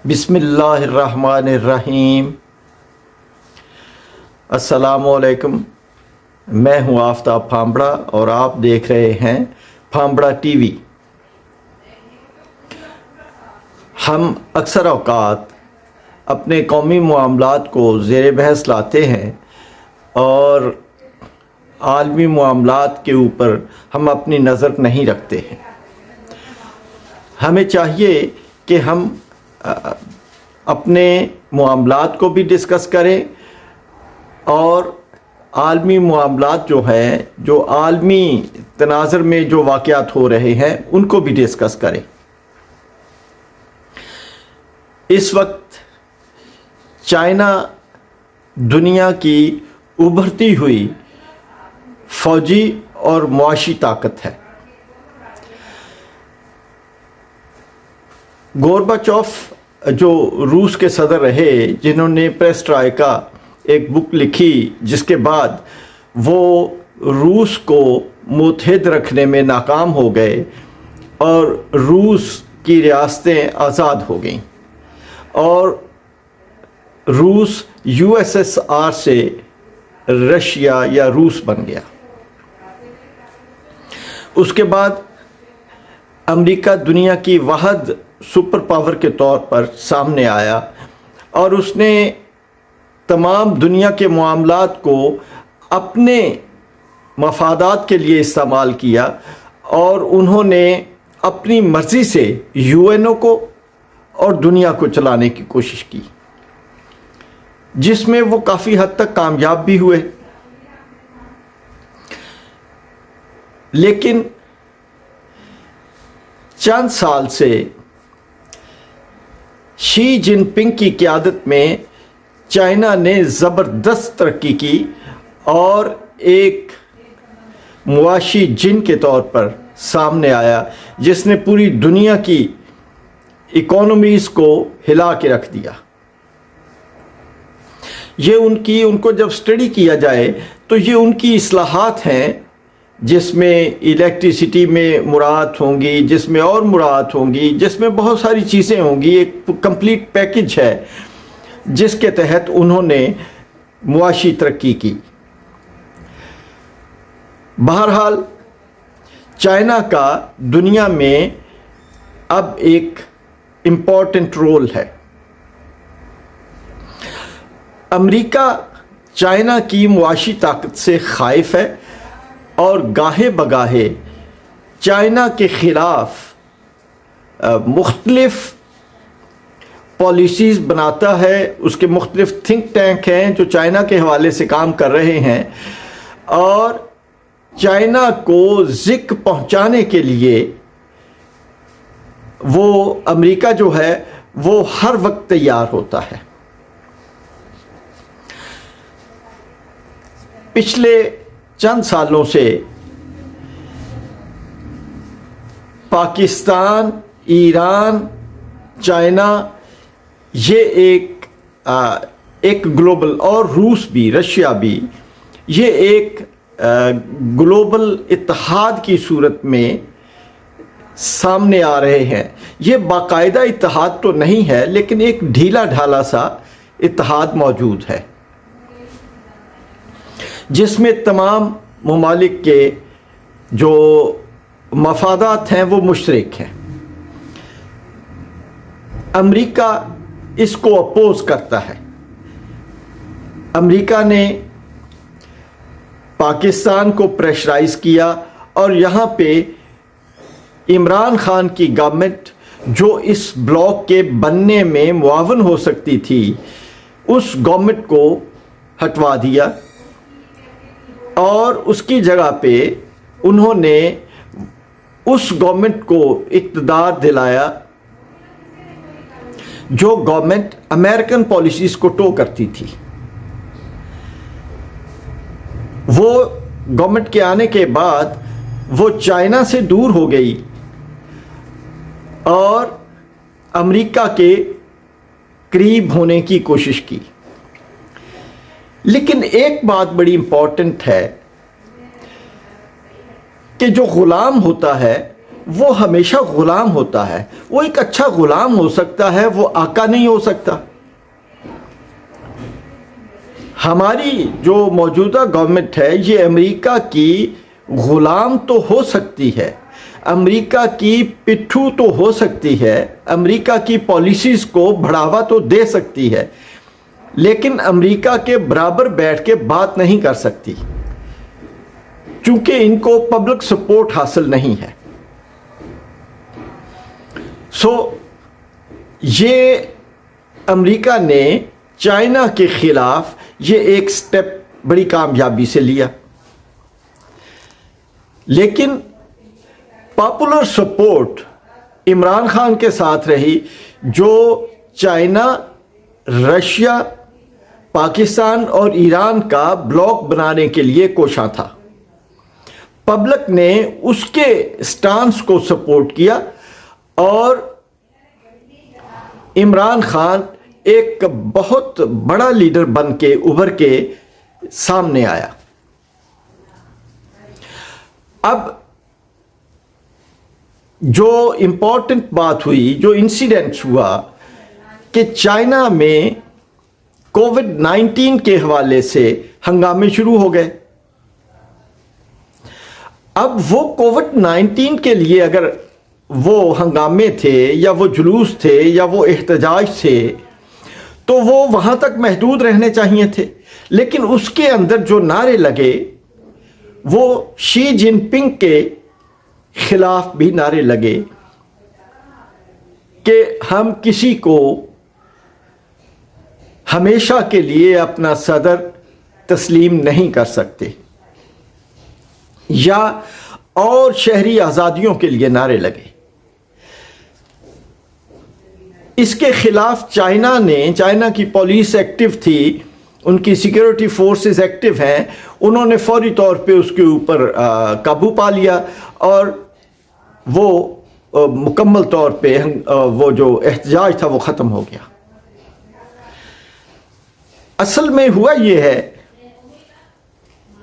بسم اللہ الرحمن الرحیم۔ السلام علیکم، میں ہوں آفتاب پھامبڑا اور آپ دیکھ رہے ہیں پھامبڑا ٹی وی۔ ہم اکثر اوقات اپنے قومی معاملات کو زیر بحث لاتے ہیں اور عالمی معاملات کے اوپر ہم اپنی نظر نہیں رکھتے ہیں۔ ہمیں چاہیے کہ ہم اپنے معاملات کو بھی ڈسکس کریں اور عالمی معاملات جو ہیں، جو عالمی تناظر میں جو واقعات ہو رہے ہیں ان کو بھی ڈسکس کریں۔ اس وقت چائنا دنیا کی ابھرتی ہوئی فوجی اور معاشی طاقت ہے۔ گورباچوف جو روس کے صدر رہے، جنہوں نے پیریسٹرائکا ایک بک لکھی جس کے بعد وہ روس کو متحد رکھنے میں ناکام ہو گئے اور روس کی ریاستیں آزاد ہو گئیں اور روس USSR سے رشیا یا روس بن گیا۔ اس کے بعد امریکہ دنیا کی واحد سپر پاور کے طور پر سامنے آیا اور اس نے تمام دنیا کے معاملات کو اپنے مفادات کے لیے استعمال کیا اور انہوں نے اپنی مرضی سے UN کو اور دنیا کو چلانے کی کوشش کی، جس میں وہ کافی حد تک کامیاب بھی ہوئے۔ لیکن چند سال سے شی جن پنگ کی قیادت میں چائنا نے زبردست ترقی کی اور ایک معاشی جن کے طور پر سامنے آیا جس نے پوری دنیا کی اکانومیز کو ہلا کے رکھ دیا۔ یہ ان کو جب اسٹڈی کیا جائے تو یہ ان کی اصلاحات ہیں، جس میں الیکٹریسٹی میں مراعات ہوں گی، جس میں اور مراعات ہوں گی، جس میں بہت ساری چیزیں ہوں گی۔ ایک کمپلیٹ پیکج ہے جس کے تحت انہوں نے معاشی ترقی کی۔ بہرحال چائنا کا دنیا میں اب ایک امپورٹنٹ رول ہے۔ امریکہ چائنا کی معاشی طاقت سے خائف ہے اور گاہے بگاہے چائنا کے خلاف مختلف پالیسیز بناتا ہے۔ اس کے مختلف تھنک ٹینک ہیں جو چائنا کے حوالے سے کام کر رہے ہیں اور چائنا کو ذک پہنچانے کے لیے وہ امریکہ جو ہے وہ ہر وقت تیار ہوتا ہے۔ پچھلے چند سالوں سے پاکستان، ایران، چائنا یہ ایک گلوبل، اور روس بھی، رشیا بھی، یہ ایک گلوبل اتحاد کی صورت میں سامنے آ رہے ہیں۔ یہ باقاعدہ اتحاد تو نہیں ہے لیکن ایک ڈھیلا ڈھالا سا اتحاد موجود ہے جس میں تمام ممالک کے جو مفادات ہیں وہ مشترک ہیں۔ امریکہ اس کو اپوز کرتا ہے۔ امریکہ نے پاکستان کو پریشرائز کیا اور یہاں پہ عمران خان کی گورنمنٹ جو اس بلاک کے بننے میں معاون ہو سکتی تھی، اس گورنمنٹ کو ہٹوا دیا اور اس کی جگہ پہ انہوں نے اس گورنمنٹ کو اقتدار دلایا جو گورنمنٹ امریکن پالیسیز کو ٹو کرتی تھی۔ وہ گورنمنٹ کے آنے کے بعد وہ چائنا سے دور ہو گئی اور امریکہ کے قریب ہونے کی کوشش کی۔ لیکن ایک بات بڑی امپورٹنٹ ہے کہ جو غلام ہوتا ہے وہ ہمیشہ غلام ہوتا ہے. وہ ایک اچھا غلام ہو سکتا ہے, وہ آقا نہیں ہو سکتا. ہماری جو موجودہ گورنمنٹ ہے یہ امریکہ کی غلام تو ہو سکتی ہے, امریکہ کی پٹھو تو ہو سکتی ہے, امریکہ کی پالیسیز کو بڑھاوا تو دے سکتی ہے, لیکن امریکہ کے برابر بیٹھ کے بات نہیں کر سکتی, چونکہ ان کو پبلک سپورٹ حاصل نہیں ہے. یہ امریکہ نے چائنا کے خلاف یہ ایک سٹیپ بڑی کامیابی سے لیا, لیکن پاپولر سپورٹ عمران خان کے ساتھ رہی, جو چائنا, رشیا, پاکستان اور ایران کا بلاک بنانے کے لیے کوشاں تھا. پبلک نے اس کے سٹانس کو سپورٹ کیا اور عمران خان ایک بہت بڑا لیڈر بن کے ابھر کے سامنے آیا. اب جو امپورٹنٹ بات ہوئی, جو انسیڈنٹ ہوا کہ چائنا میں کووڈ-19 کے حوالے سے ہنگامے شروع ہو گئے. اب وہ کووڈ-19 کے لیے اگر وہ ہنگامے تھے یا وہ جلوس تھے یا وہ احتجاج تھے تو وہ وہاں تک محدود رہنے چاہیے تھے, لیکن اس کے اندر جو نعرے لگے وہ شی جن پنگ کے خلاف بھی نعرے لگے کہ ہم کسی کو ہمیشہ کے لیے اپنا صدر تسلیم نہیں کر سکتے, یا اور شہری آزادیوں کے لیے نعرے لگے. اس کے خلاف چائنا کی پولیس ایکٹیو تھی, ان کی سیکیورٹی فورسز ایکٹیو ہیں, انہوں نے فوری طور پہ اس کے اوپر قابو پا لیا اور وہ مکمل طور پہ وہ جو احتجاج تھا وہ ختم ہو گیا. اصل میں ہوا یہ ہے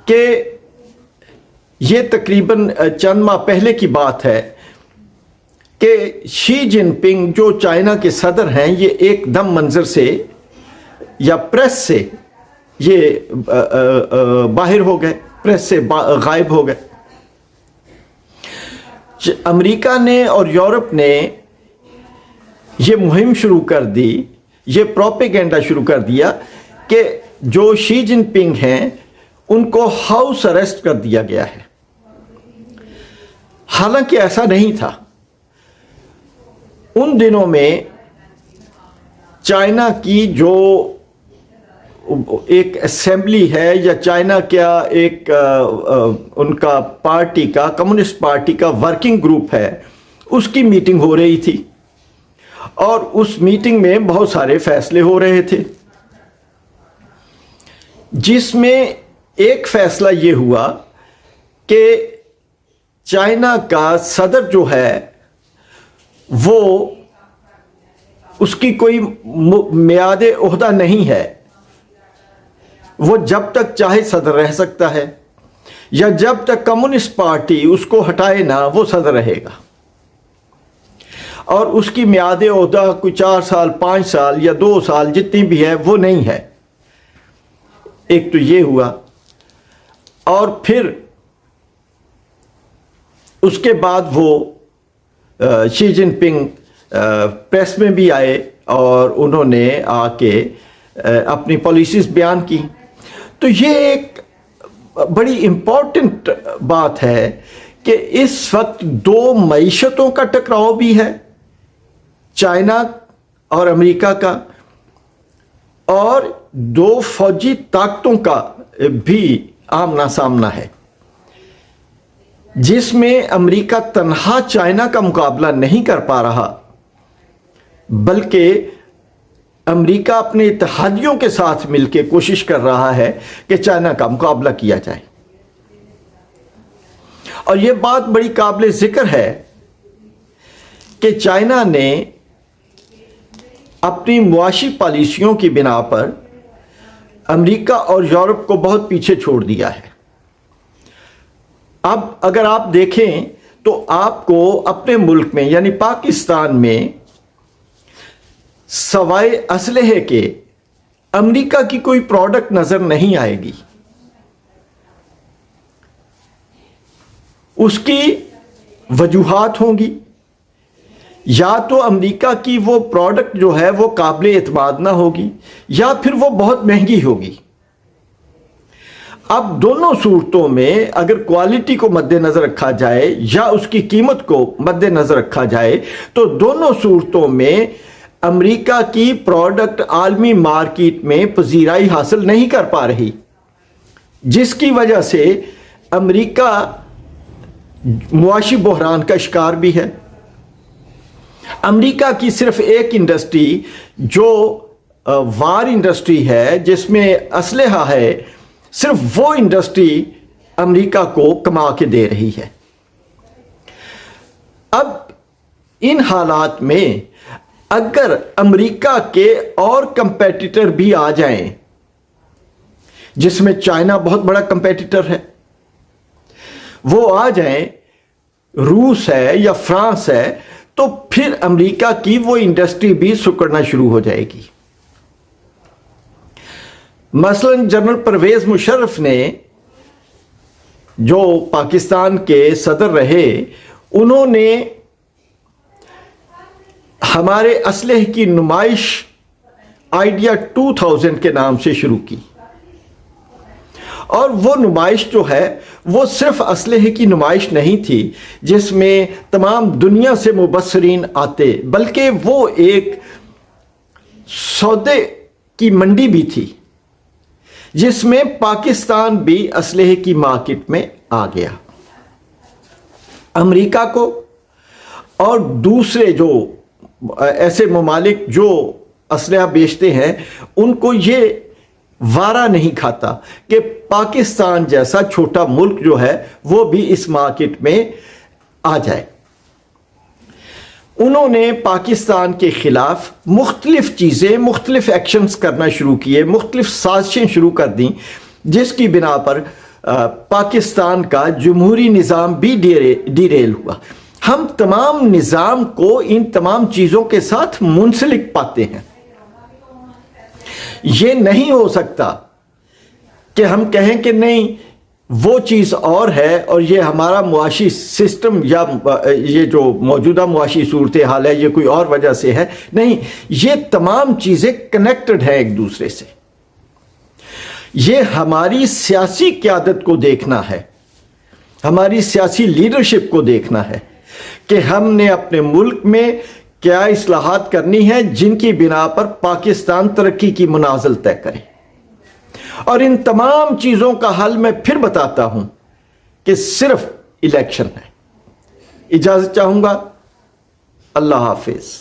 کہ یہ تقریباً چند ماہ پہلے کی بات ہے کہ شی جن پنگ جو چائنا کے صدر ہیں یہ ایک دم منظر سے یا پریس سے یہ باہر ہو گئے, پریس سے غائب ہو گئے. امریکہ نے اور یورپ نے یہ مہم شروع کر دی, یہ پروپیگنڈا شروع کر دیا کہ جو شی جن پنگ ہیں ان کو ہاؤس اریسٹ کر دیا گیا ہے. حالانکہ ایسا نہیں تھا. ان دنوں میں چائنا کی جو ایک اسمبلی ہے یا چائنا کیا ایک ان کا پارٹی کا, کمیونسٹ پارٹی کا ورکنگ گروپ ہے, اس کی میٹنگ ہو رہی تھی اور اس میٹنگ میں بہت سارے فیصلے ہو رہے تھے, جس میں ایک فیصلہ یہ ہوا کہ چائنا کا صدر جو ہے وہ اس کی کوئی میعاد عہدہ نہیں ہے, وہ جب تک چاہے صدر رہ سکتا ہے, یا جب تک کمیونسٹ پارٹی اس کو ہٹائے نہ وہ صدر رہے گا, اور اس کی میعاد عہدہ کوئی 4 سال 5 سال یا 2 سال جتنی بھی ہے وہ نہیں ہے. ایک تو یہ ہوا, اور پھر اس کے بعد وہ شی جن پنگ پریس میں بھی آئے اور انہوں نے آ کے اپنی پالیسیز بیان کی. تو یہ ایک بڑی امپورٹنٹ بات ہے کہ اس وقت 2 معیشتوں کا ٹکراؤ بھی ہے, چائنا اور امریکہ کا, اور 2 فوجی طاقتوں کا بھی آمنا سامنا ہے, جس میں امریکہ تنہا چائنا کا مقابلہ نہیں کر پا رہا, بلکہ امریکہ اپنے اتحادیوں کے ساتھ مل کے کوشش کر رہا ہے کہ چائنا کا مقابلہ کیا جائے. اور یہ بات بڑی قابل ذکر ہے کہ چائنا نے اپنی معاشی پالیسیوں کی بنا پر امریکہ اور یورپ کو بہت پیچھے چھوڑ دیا ہے. اب اگر آپ دیکھیں تو آپ کو اپنے ملک میں یعنی پاکستان میں سوائے اسلحے کے امریکہ کی کوئی پروڈکٹ نظر نہیں آئے گی. اس کی وجوہات ہوں گی، یا تو امریکہ کی وہ پروڈکٹ جو ہے وہ قابل اعتماد نہ ہوگی، یا پھر وہ بہت مہنگی ہوگی. اب دونوں صورتوں میں اگر کوالٹی کو مد نظر رکھا جائے یا اس کی قیمت کو مد نظر رکھا جائے تو دونوں صورتوں میں امریکہ کی پروڈکٹ عالمی مارکیٹ میں پذیرائی حاصل نہیں کر پا رہی، جس کی وجہ سے امریکہ معاشی بحران کا شکار بھی ہے. امریکہ کی صرف ایک انڈسٹری جو وار انڈسٹری ہے، جس میں اسلحہ ہے، صرف وہ انڈسٹری امریکہ کو کما کے دے رہی ہے. اب ان حالات میں اگر امریکہ کے اور کمپیٹیٹر بھی آ جائیں، جس میں چائنا بہت بڑا کمپیٹیٹر ہے، وہ آ جائیں، روس ہے یا فرانس ہے، تو پھر امریکہ کی وہ انڈسٹری بھی سکڑنا شروع ہو جائے گی. مثلا جنرل پرویز مشرف نے جو پاکستان کے صدر رہے، انہوں نے ہمارے اسلحے کی نمائش آئیڈیا 2000 کے نام سے شروع کی، اور وہ نمائش جو ہے وہ صرف اسلحے کی نمائش نہیں تھی جس میں تمام دنیا سے مبصرین آتے، بلکہ وہ ایک سودے کی منڈی بھی تھی جس میں پاکستان بھی اسلحے کی مارکیٹ میں آ گیا. امریکہ کو اور دوسرے جو ایسے ممالک جو اسلحہ بیچتے ہیں ان کو یہ وارا نہیں کھاتا کہ پاکستان جیسا چھوٹا ملک جو ہے وہ بھی اس مارکیٹ میں آ جائے. انہوں نے پاکستان کے خلاف مختلف چیزیں، مختلف ایکشنز کرنا شروع کیے، مختلف سازشیں شروع کر دیں، جس کی بنا پر پاکستان کا جمہوری نظام بھی ڈیریل ہوا. ہم تمام نظام کو ان تمام چیزوں کے ساتھ منسلک پاتے ہیں. یہ نہیں ہو سکتا کہ ہم کہیں کہ نہیں وہ چیز اور ہے اور یہ ہمارا معاشی سسٹم یا یہ جو موجودہ معاشی صورتحال ہے یہ کوئی اور وجہ سے ہے. نہیں، یہ تمام چیزیں کنیکٹڈ ہیں ایک دوسرے سے. یہ ہماری سیاسی قیادت کو دیکھنا ہے، ہماری سیاسی لیڈرشپ کو دیکھنا ہے کہ ہم نے اپنے ملک میں کیا اصلاحات کرنی ہے جن کی بنا پر پاکستان ترقی کی منازل طے کرے. اور ان تمام چیزوں کا حل میں پھر بتاتا ہوں کہ صرف الیکشن ہے. اجازت چاہوں گا. اللہ حافظ.